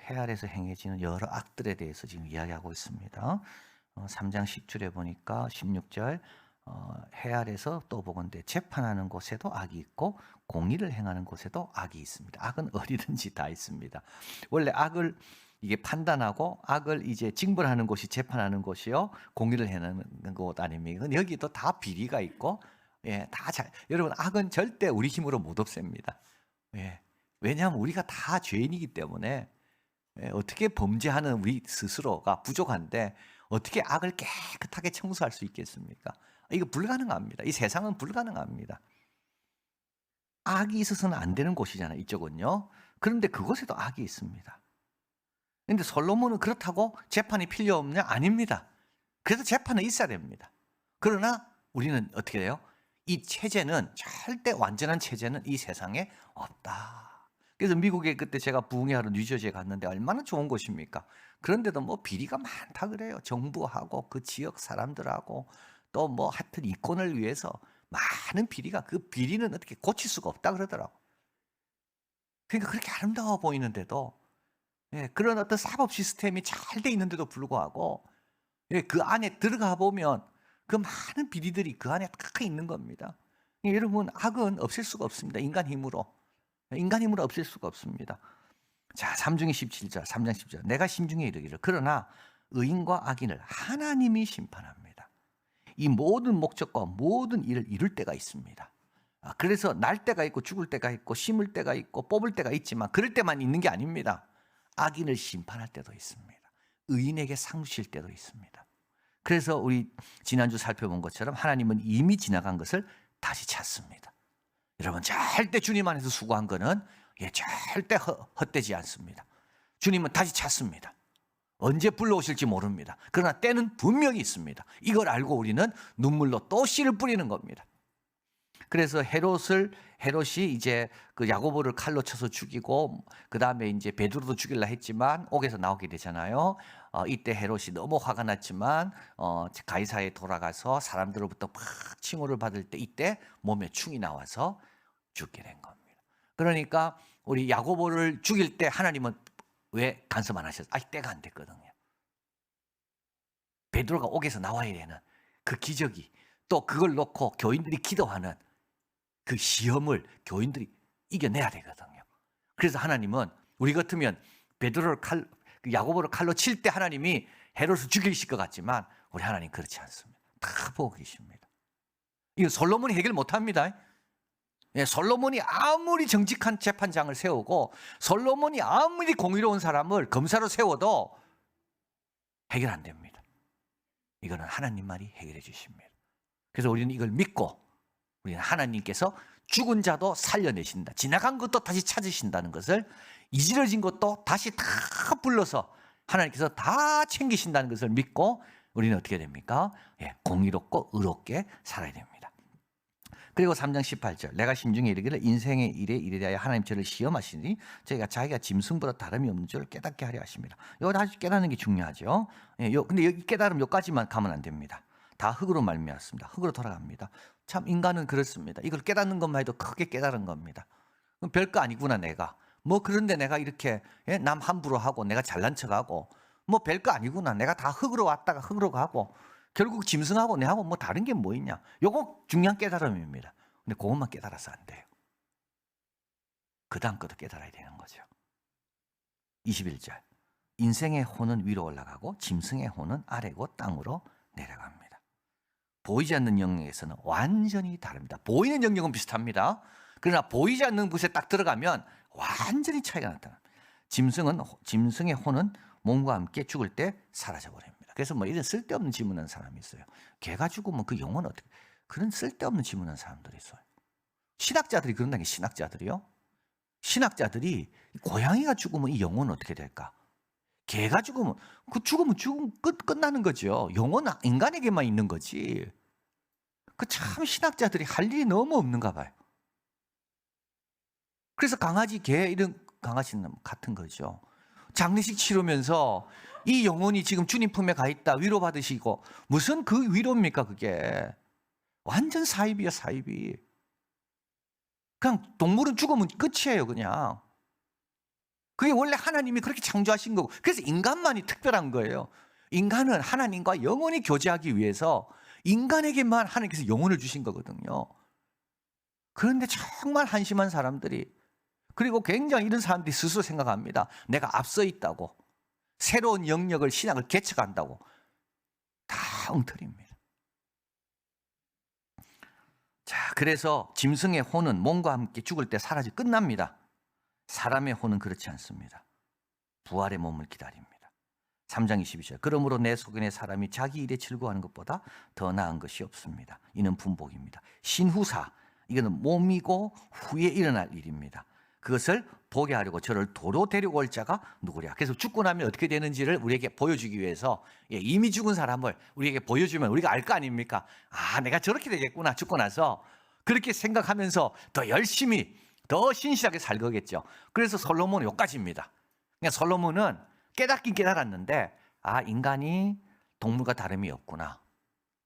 해 아래서 행해지는 여러 악들에 대해서 지금 이야기하고 있습니다. 3장 10절에 보니까 16절 해 아래서 또 보건대 재판하는 곳에도 악이 있고 공의를 행하는 곳에도 악이 있습니다. 악은 어디든지 다 있습니다. 원래 악을 이게 판단하고 악을 이제 징벌하는 곳이 재판하는 곳이요, 공의를 행하는 곳 아닙니까? 여기도 다 비리가 있고, 예, 여러분, 악은 절대 우리 힘으로 못 없앱니다. 예. 왜냐하면 우리가 다 죄인이기 때문에, 예, 어떻게 범죄하는 우리 스스로가 부족한데 어떻게 악을 깨끗하게 청소할 수 있겠습니까? 이거 불가능합니다. 이 세상은 불가능합니다. 악이 있어서는 안 되는 곳이잖아요, 이쪽은요. 그런데 그곳에도 악이 있습니다. 그런데 솔로몬은 그렇다고 재판이 필요 없냐? 아닙니다. 그래서 재판은 있어야 됩니다. 그러나 우리는 어떻게 돼요? 이 체제는, 절대 완전한 체제는 이 세상에 없다. 그래서 미국에 그때 제가 부흥회하러 뉴저지에 갔는데 얼마나 좋은 곳입니까? 그런데도 뭐 비리가 많다 그래요. 정부하고 그 지역 사람들하고 또 뭐 하여튼 이권을 위해서 많은 비리가, 그 비리는 어떻게 고칠 수가 없다 그러더라고. 그러니까 그렇게 아름다워 보이는데도, 예, 그런 어떤 사법 시스템이 잘 돼 있는데도 불구하고, 예, 그 안에 들어가 보면 그 많은 비리들이 그 안에 다 있는 겁니다. 예, 여러분, 악은 없앨 수가 없습니다. 인간 힘으로 없앨 수가 없습니다. 자, 3중에 17절, 3장 10절. 내가 심중에 이르기를 그러나 의인과 악인을 하나님이 심판합니다. 이 모든 목적과 모든 일을 이룰 때가 있습니다. 그래서 날 때가 있고 죽을 때가 있고 심을 때가 있고 뽑을 때가 있지만 그럴 때만 있는 게 아닙니다. 악인을 심판할 때도 있습니다. 의인에게 상 주실 때도 있습니다. 그래서 우리 지난주 살펴본 것처럼 하나님은 이미 지나간 것을 다시 찾습니다. 여러분, 절대 주님 안에서 수고한 거는, 예, 절대 헛되지 않습니다. 주님은 다시 찾습니다. 언제 불러오실지 모릅니다. 그러나 때는 분명히 있습니다. 이걸 알고 우리는 눈물로 또 씨를 뿌리는 겁니다. 그래서 헤롯이 이제 그 야고보를 칼로 쳐서 죽이고, 그 다음에 이제 베드로도 죽일라 했지만 옥에서 나오게 되잖아요. 이때 헤롯이 너무 화가 났지만 가이사에 돌아가서 사람들로부터 막 칭호를 받을 때 이때 몸에 충이 나와서 죽게 된 겁니다. 그러니까 우리 야고보를 죽일 때 하나님은 왜 간섭 안 하셨어요? 아직 때가 안 됐거든요. 베드로가 옥에서 나와야 되는 그 기적이, 또 그걸 놓고 교인들이 기도하는 그 시험을 교인들이 이겨내야 되거든요. 그래서 하나님은, 우리 같으면 베드로를 야고보를 칼로 칠 때 하나님이 헤롯을 죽이실 것 같지만 우리 하나님 그렇지 않습니다. 다 보고 계십니다. 이거 솔로몬이 해결 못합니다. 예, 솔로몬이 아무리 정직한 재판장을 세우고 솔로몬이 아무리 공의로운 사람을 검사로 세워도 해결 안 됩니다. 이거는 하나님만이 해결해 주십니다. 그래서 우리는 이걸 믿고, 우리는 하나님께서 죽은 자도 살려내신다, 지나간 것도 다시 찾으신다는 것을, 이지러진 것도 다시 다 불러서 하나님께서 다 챙기신다는 것을 믿고 우리는 어떻게 됩니까? 예, 공의롭고 의롭게 살아야 됩니다. 그리고 3장 18절, 내가 심중에 이르기를 인생의 일에 이르려 하나님 저를 시험하시니 저희가 자기가 짐승보다 다름이 없는 줄 깨닫게 하려 하십니다. 이거 다시 깨닫는 게 중요하죠. 예, 근데 여기 깨달음 여기까지만 가면 안 됩니다. 다 흙으로 말미암습니다. 흙으로 돌아갑니다. 참 인간은 그렇습니다. 이걸 깨닫는 것만 해도 크게 깨달은 겁니다. 별거 아니구나 내가. 뭐 그런데 내가 이렇게, 예, 남 함부로 하고 내가 잘난 척하고 뭐 별거 아니구나. 내가 다 흙으로 왔다가 흙으로 가고 결국 짐승하고 내하고 뭐 다른 게 뭐 있냐. 요거 중요한 깨달음입니다. 근데 그것만 깨달아서 안 돼요. 그 다음 것도 깨달아야 되는 거죠. 21절, 인생의 혼은 위로 올라가고 짐승의 혼은 아래고 땅으로 내려갑니다. 보이지 않는 영역에서는 완전히 다릅니다. 보이는 영역은 비슷합니다. 그러나 보이지 않는 곳에 딱 들어가면 완전히 차이가 나타납니다. 짐승의 혼은 몸과 함께 죽을 때 사라져버립니다. 그래서 뭐 이런 쓸데없는 질문하는 사람이 있어요. 개가 죽으면 그 영혼은 어떻게, 그런 쓸데없는 질문하는 사람들이 있어요. 신학자들이 그런다는 게, 신학자들이요. 신학자들이 고양이가 죽으면 이 영혼은 어떻게 될까? 개가 죽으면, 끝나는 거죠. 영혼은 인간에게만 있는 거지. 그 참 신학자들이 할 일이 너무 없는가 봐요. 그래서 강아지, 개, 이런 강아지는 같은 거죠. 장례식 치르면서 이 영혼이 지금 주님 품에 가 있다, 위로받으시고, 무슨 그 위로입니까 그게. 완전 사입이야, 사입이. 그냥 동물은 죽으면 끝이에요, 그냥. 그게 원래 하나님이 그렇게 창조하신 거고, 그래서 인간만이 특별한 거예요. 인간은 하나님과 영원히 교제하기 위해서 인간에게만 하나님께서 영혼을 주신 거거든요. 그런데 정말 한심한 사람들이, 그리고 굉장히 이런 사람들이 스스로 생각합니다. 내가 앞서 있다고, 새로운 영역을, 신학을 개척한다고. 다 엉터리입니다. 자, 그래서 짐승의 혼은 몸과 함께 죽을 때 사라져 끝납니다. 사람의 혼은 그렇지 않습니다. 부활의 몸을 기다립니다. 3장 22절. 그러므로 내 소견의 사람이 자기 일에 즐거워하는 것보다 더 나은 것이 없습니다. 이는 분복입니다. 신후사, 이거는 몸이고 후에 일어날 일입니다. 그것을 보게 하려고 저를 도로 데리고 올 자가 누구랴. 그래서 죽고 나면 어떻게 되는지를 우리에게 보여주기 위해서, 이미 죽은 사람을 우리에게 보여주면 우리가 알 거 아닙니까? 아, 내가 저렇게 되겠구나, 죽고 나서. 그렇게 생각하면서 더 열심히, 더 신실하게 살 거겠죠. 그래서 솔로몬은 여기까지입니다. 그러니까 솔로몬은 깨닫긴 깨달았는데, 아, 인간이 동물과 다름이 없구나.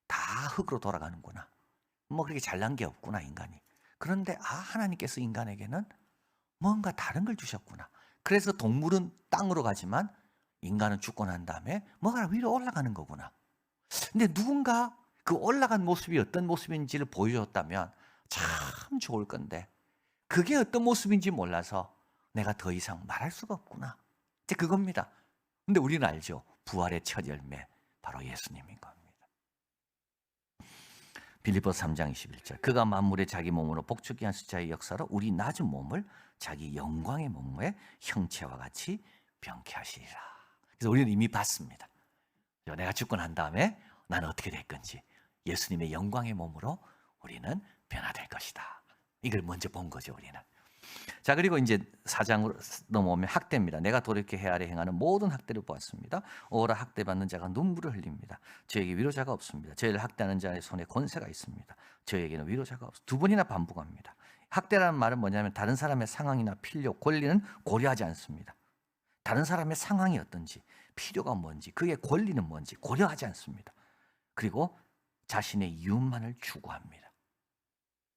다 흙으로 돌아가는구나. 뭐 그렇게 잘난 게 없구나, 인간이. 그런데 하나님께서 인간에게는 뭔가 다른 걸 주셨구나. 그래서 동물은 땅으로 가지만 인간은 죽고 난 다음에 뭐가 위로 올라가는 거구나. 근데 누군가 그 올라간 모습이 어떤 모습인지를 보여줬다면 참 좋을 건데, 그게 어떤 모습인지 몰라서 내가 더 이상 말할 수가 없구나. 이제 그겁니다. 근데 우리는 알죠. 부활의 첫 열매, 바로 예수님인 겁니다. 빌립보서 3장 21절. 그가 만물의 자기 몸으로 복주게 한 숫자의 역사로 우리 낮은 몸을 자기 영광의 몸의 형체와 같이 병케하시리라. 그래서 우리는 이미 봤습니다. 내가 죽고 난 다음에 나는 어떻게 될 건지, 예수님의 영광의 몸으로 우리는 변화될 것이다. 이걸 먼저 본 거죠, 우리는. 자, 그리고 이제 4장으로 넘어오면 학대입니다. 내가 돌이켜 헤아려 행하는 모든 학대를 보았습니다. 오라 학대받는 자가 눈물을 흘립니다. 저에게 위로자가 없습니다. 저희를 학대하는 자의 손에 권세가 있습니다. 저에게는 위로자가 없습니다. 두 번이나 반복합니다. 학대라는 말은 뭐냐면 다른 사람의 상황이나 필요, 권리는 고려하지 않습니다. 다른 사람의 상황이 어떤지, 필요가 뭔지, 그의 권리는 뭔지 고려하지 않습니다. 그리고 자신의 이웃만을 추구합니다.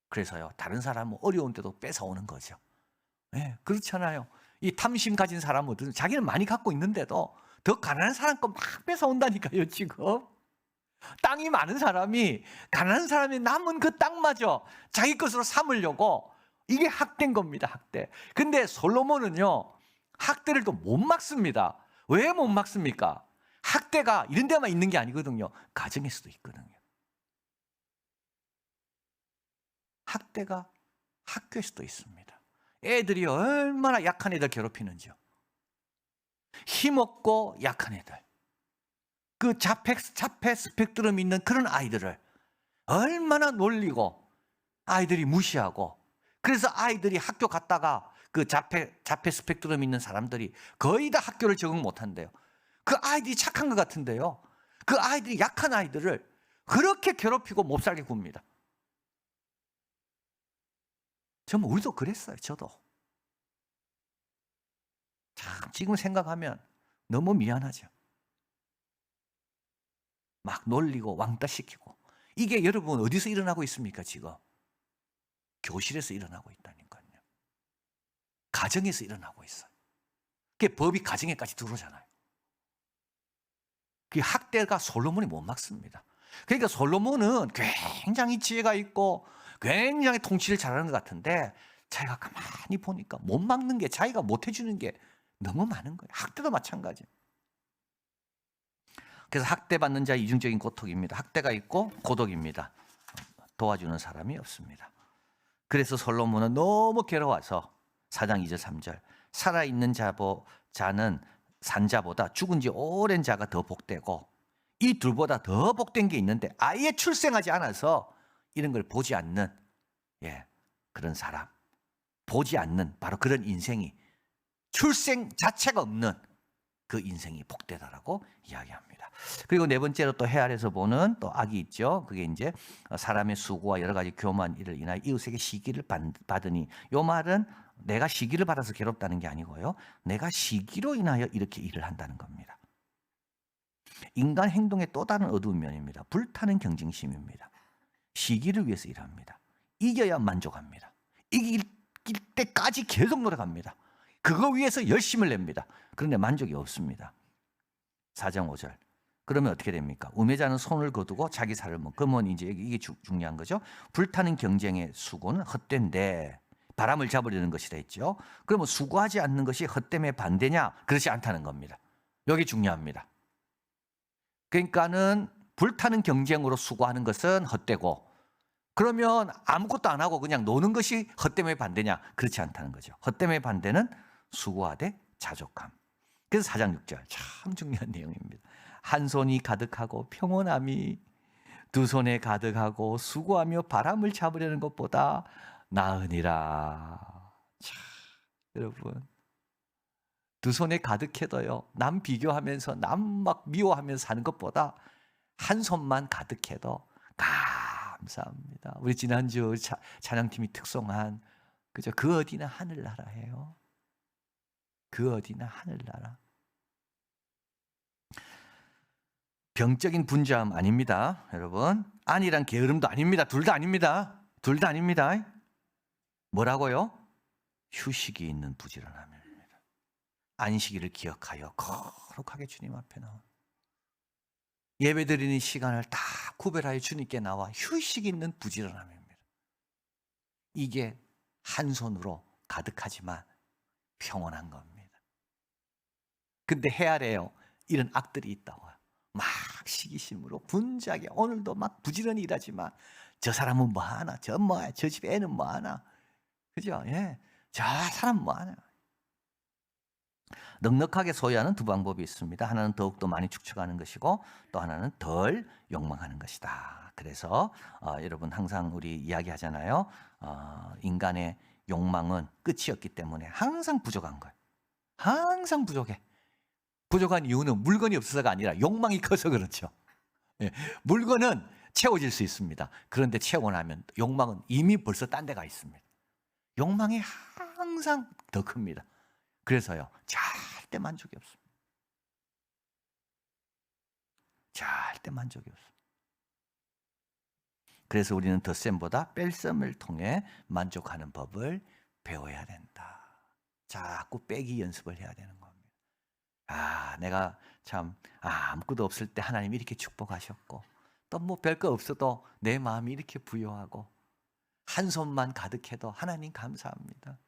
그래서요, 다른 사람은 어려운 때도 뺏어오는 거죠. 네, 그렇잖아요. 이 탐심 가진 사람은 자기는 많이 갖고 있는데도 더 가난한 사람 거 막 뺏어온다니까요, 지금. 땅이 많은 사람이 가난한 사람이 남은 그 땅마저 자기 것으로 삼으려고, 이게 학대인 겁니다, 학대. 근데 솔로몬은요, 학대를 또 못 막습니다. 왜 못 막습니까? 학대가 이런 데만 있는 게 아니거든요. 가정에서도 있거든요. 학대가 학교에서도 있습니다. 애들이 얼마나 약한 애들 괴롭히는지요. 힘없고 약한 애들, 그 자폐 스펙트럼 있는 그런 아이들을 얼마나 놀리고 아이들이 무시하고, 그래서 아이들이 학교 갔다가 그 자폐 스펙트럼 있는 사람들이 거의 다 학교를 적응 못한대요. 그 아이들이 착한 것 같은데요, 그 아이들이 약한 아이들을 그렇게 괴롭히고 못 살게 굽니다. 정말 우리도 그랬어요. 저도. 참 지금 생각하면 너무 미안하죠. 막 놀리고 왕따 시키고. 이게 여러분 어디서 일어나고 있습니까, 지금? 교실에서 일어나고 있다니까요. 가정에서 일어나고 있어요. 그게 법이 가정에까지 들어오잖아요. 그 학대가 솔로몬이 못 막습니다. 그러니까 솔로몬은 굉장히 지혜가 있고 굉장히 통치를 잘하는 것 같은데, 자기가 가만히 보니까 못 막는 게, 자기가 못 해주는 게 너무 많은 거예요. 학대도 마찬가지예요. 그래서 학대받는 자의 이중적인 고통입니다. 학대가 있고 고독입니다. 도와주는 사람이 없습니다. 그래서 솔로몬은 너무 괴로워서 4장 2절 3절. 살아있는 자는 산자보다 죽은 지 오랜 자가 더 복되고, 이 둘보다 더 복된 게 있는데 아예 출생하지 않아서 이런 걸 보지 않는, 그런 사람, 보지 않는 바로 그런 인생이, 출생 자체가 없는 그 인생이 복되다라고 이야기합니다. 그리고 네 번째로 또 해 아래서 보는 또 악이 있죠. 그게 이제 사람의 수고와 여러 가지 교만 일을 인하여 이웃에게 시기를 받으니, 이 말은 내가 시기를 받아서 괴롭다는 게 아니고요, 내가 시기로 인하여 이렇게 일을 한다는 겁니다. 인간 행동의 또 다른 어두운 면입니다. 불타는 경쟁심입니다. 시기를 위해서 일합니다. 이겨야 만족합니다. 이길 때까지 계속 노력합니다. 그거 위해서 열심을 냅니다. 그런데 만족이 없습니다. 4장 5절. 그러면 어떻게 됩니까? 우매자는 손을 거두고 자기 살을 먹. 그러면 이제 이게 중요한 거죠. 불타는 경쟁의 수고는 헛된데 바람을 잡으려는 것이라 했죠. 그러면 수고하지 않는 것이 헛됨의 반대냐? 그렇지 않다는 겁니다. 여기 중요합니다. 그러니까는 불타는 경쟁으로 수고하는 것은 헛되고, 그러면 아무것도 안 하고 그냥 노는 것이 헛됨의 반대냐? 그렇지 않다는 거죠. 헛됨의 반대는 수고하되 자족함. 그래서 4장 6절 참 중요한 내용입니다. 한 손이 가득하고 평온함이 두 손에 가득하고 수고하며 바람을 잡으려는 것보다 나으니라. 참, 여러분, 두 손에 가득해도요, 남 비교하면서 남 막 미워하면서 사는 것보다 한 손만 가득해도 감사합니다. 우리 지난주 찬양팀이 특송한 그죠? 그 어디나 하늘나라예요. 그 어디나 하늘나라. 병적인 분주함 아닙니다, 여러분. 안이란 게으름도 아닙니다. 둘 다 아닙니다. 둘 다 아닙니다. 뭐라고요? 휴식이 있는 부지런함입니다. 안식일을 기억하여 거룩하게 주님 앞에 나와 예배드리는 시간을 다 구별하여 주님께 나와 휴식 있는 부지런함입니다. 이게 한 손으로 가득하지만 평온한 겁니다. 근데 해아래요, 이런 악들이 있다고요. 막 시기심으로 분주하게 오늘도 막 부지런히 일하지만 저 사람은 뭐하나, 저 뭐야, 저 집 애는 뭐하나, 그죠? 예, 저 사람 뭐하나. 넉넉하게 소유하는 두 방법이 있습니다. 하나는 더욱더 많이 축적하는 것이고 또 하나는 덜 욕망하는 것이다. 그래서 여러분 항상 우리 이야기하잖아요. 인간의 욕망은 끝이 없기 때문에 항상 부족한 거예요. 항상 부족해. 부족한 이유는 물건이 없어서가 아니라 욕망이 커서 그렇죠. 예, 물건은 채워질 수 있습니다. 그런데 채워 나면 욕망은 이미 벌써 딴 데 가 있습니다. 욕망이 항상 더 큽니다. 그래서요, 절대 만족이 없습니다. 절대 만족이 없습니다. 그래서 우리는 덧셈보다 뺄셈을 통해 만족하는 법을 배워야 된다. 자꾸 빼기 연습을 해야 되는 겁니다. 내가 참 아무것도 없을 때 하나님이 이렇게 축복하셨고 또 뭐 별거 없어도 내 마음이 이렇게 부요하고 한 손만 가득해도 하나님 감사합니다.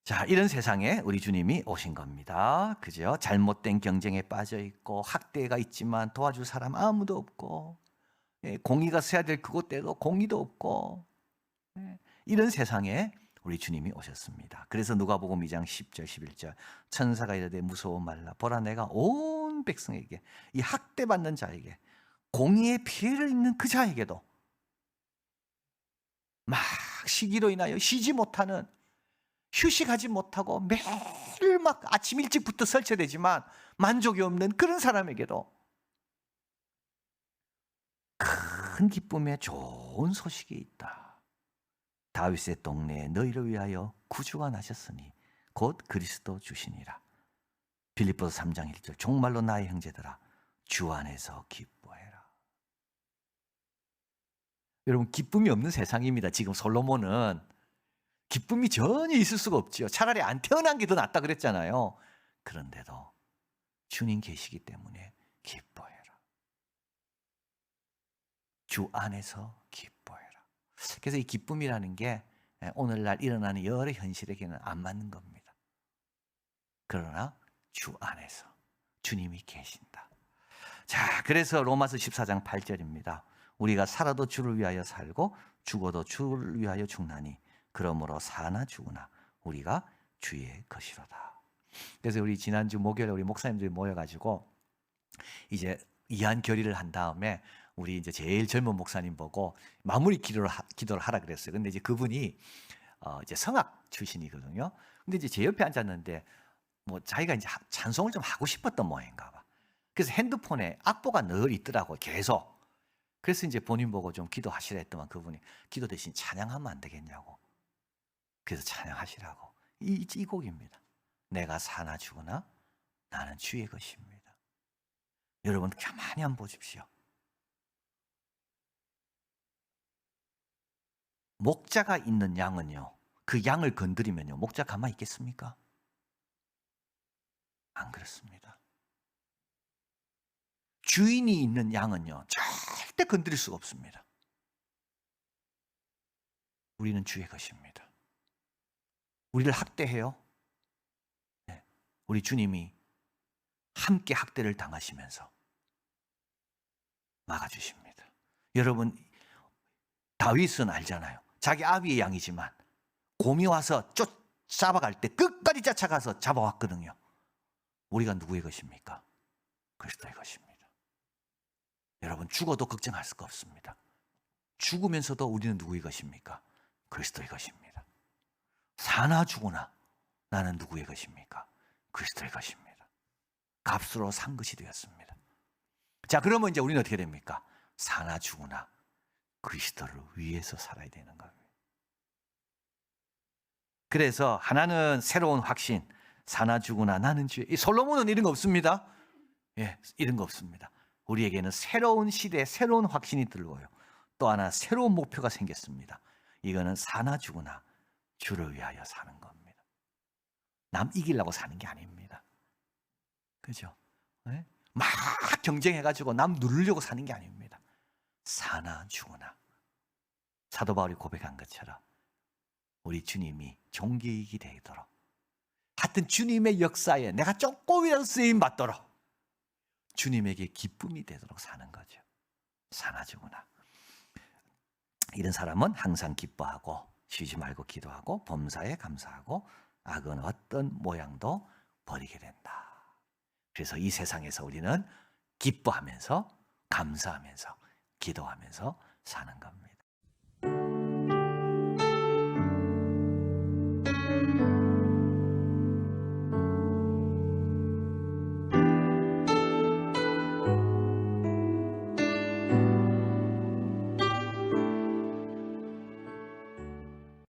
자, 이런 세상에 우리 주님이 오신 겁니다. 그죠? 잘못된 경쟁에 빠져 있고 학대가 있지만 도와줄 사람 아무도 없고, 공의가 써야 될 그곳대로 공의도 없고, 이런 세상에 우리 주님이 오셨습니다. 그래서 누가복음 2장 10절 11절 천사가 이르되 무서워 말라 보라 내가 온 백성에게 이 학대받는 자에게 공의의 피해를 입는 그 자에게도 막 시기로 인하여 쉬지 못하는, 휴식하지 못하고 매일 막 아침 일찍부터 설치되지만 만족이 없는 그런 사람에게도 큰 기쁨의 좋은 소식이 있다. 다윗의 동네에 너희를 위하여 구주가 나셨으니 곧 그리스도 주시니라. 빌립보서 3장 1절 정말로 나의 형제들아 주 안에서 기뻐해라. 여러분, 기쁨이 없는 세상입니다. 지금 솔로몬은 기쁨이 전혀 있을 수가 없지요. 차라리 안 태어난 게 더 낫다 그랬잖아요. 그런데도 주님 계시기 때문에 기뻐해라. 주 안에서 기뻐해라. 그래서 이 기쁨이라는 게 오늘날 일어나는 여러 현실에게는 안 맞는 겁니다. 그러나 주 안에서 주님이 계신다. 자, 그래서 로마서 14장 8절입니다. 우리가 살아도 주를 위하여 살고 죽어도 주를 위하여 죽나니 그러므로 사나 죽으나 우리가 주의 것이로다. 그래서 우리 지난주 목요일에 우리 목사님들이 모여가지고 이제 이한 결의를 한 다음에 우리 이제 제일 젊은 목사님 보고 마무리 기도를 하라 그랬어요. 근데 이제 그분이 이제 성악 출신이거든요. 근데 이제 제 옆에 앉았는데 뭐 자기가 이제 찬송을 좀 하고 싶었던 모양인가 봐. 그래서 핸드폰에 악보가 늘 있더라고, 계속. 그래서 이제 본인 보고 좀 기도하시라 했더만 그분이 기도 대신 찬양하면 안 되겠냐고. 그래서 찬양하시라고. 이 곡입니다. 내가 사나 죽으나 나는 주의 것입니다. 여러분 가만히 한번 보십시오. 목자가 있는 양은요, 그 양을 건드리면요, 목자 가만히 있겠습니까? 안 그렇습니다. 주인이 있는 양은요, 절대 건드릴 수가 없습니다. 우리는 주의 것입니다. 우리를 학대해요. 네. 우리 주님이 함께 학대를 당하시면서 막아주십니다. 여러분, 다윗은 알잖아요. 자기 아비의 양이지만 곰이 와서 잡아갈 때 끝까지 쫓아가서 잡아왔거든요. 우리가 누구의 것입니까? 그리스도의 것입니다. 여러분, 죽어도 걱정할 수가 없습니다. 죽으면서도 우리는 누구의 것입니까? 그리스도의 것입니다. 사나 죽으나 나는 누구의 것입니까? 그리스도의 것입니다. 값으로 산 것이 되었습니다. 자, 그러면 이제 우리는 어떻게 됩니까? 사나 죽으나 그리스도를 위해서 살아야 되는 겁니다. 그래서 하나는 새로운 확신, 사나 죽으나 나는 주의. 이 솔로몬은 이런 거 없습니다. 예, 이런 거 없습니다. 우리에게는 새로운 시대에 새로운 확신이 들어와요. 또 하나 새로운 목표가 생겼습니다. 이거는 사나 죽으나 주를 위하여 사는 겁니다. 남 이기려고 사는 게 아닙니다. 그죠? 네? 막 경쟁해가지고 남 누르려고 사는 게 아닙니다. 사나 죽으나. 사도 바울이 고백한 것처럼 우리 주님이 존귀이기 되도록, 하여튼 주님의 역사에 내가 조금이라도 쓰임 받도록 주님에게 기쁨이 되도록 사는 거죠. 사나 죽으나. 이런 사람은 항상 기뻐하고 쉬지 말고 기도하고 범사에 감사하고 악은 어떤 모양도 버리게 된다. 그래서 이 세상에서 우리는 기뻐하면서 감사하면서 기도하면서 사는 겁니다.